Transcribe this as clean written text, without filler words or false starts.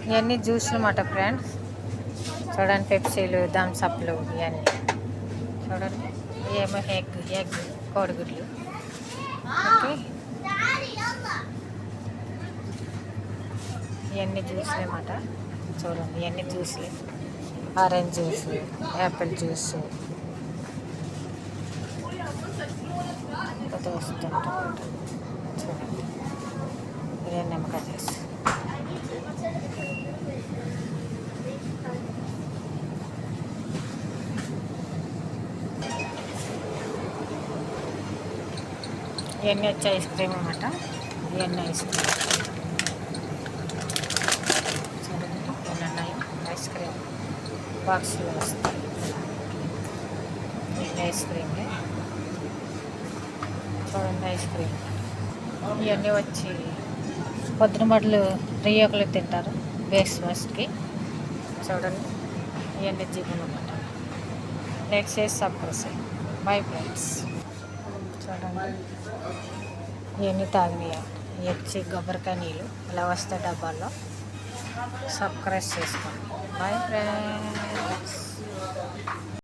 ఇవన్నీ జ్యూస్లు అన్నమాట ఫ్రెండ్స్. చూడండి, పెప్సీలు, థమ్సప్లు ఇవన్నీ చూడండి. ఏమో ఎగ్ కోడిగుడ్లు. ఓకే, ఇవన్నీ జ్యూస్లు అన్నమాట. చూడండి, ఇవన్నీ జ్యూస్లే. ఆరెంజ్ జ్యూస్, యాపిల్ జ్యూస్ వస్తుంటారు. చూడండి, ఇదే నిమ్మకాయ జ్యూస్. ఇవన్నీ వచ్చి ఐస్ క్రీమ్ అన్నమాట. ఇవన్నీ ఐస్ క్రీమ్ చూడండి, ఇవన్నీ ఐస్ క్రీమ్ బాక్స్లో వస్తాయి. ఇవన్నీ ఐస్ క్రీమ్లే. చూడండి, ఐస్ క్రీమ్. ఇవన్నీ వచ్చి పొద్దున బట్టలు రియకులు తింటారు బ్రేక్ఫాస్ట్కి. చూడండి, ఇవన్నీ జీబులు అన్నమాట. నెక్స్ట్ చేసి సబ్స్క్రైబ్. Bye friends. చూడండి, ఇవన్నీ తాగినాయి. ఇవి వచ్చి కొబ్బరికాయ నీళ్ళు ఇలా వస్తాయి డబ్బాల్లో. సబ్స్క్రైబ్ చేసుకోండి. Bye friends.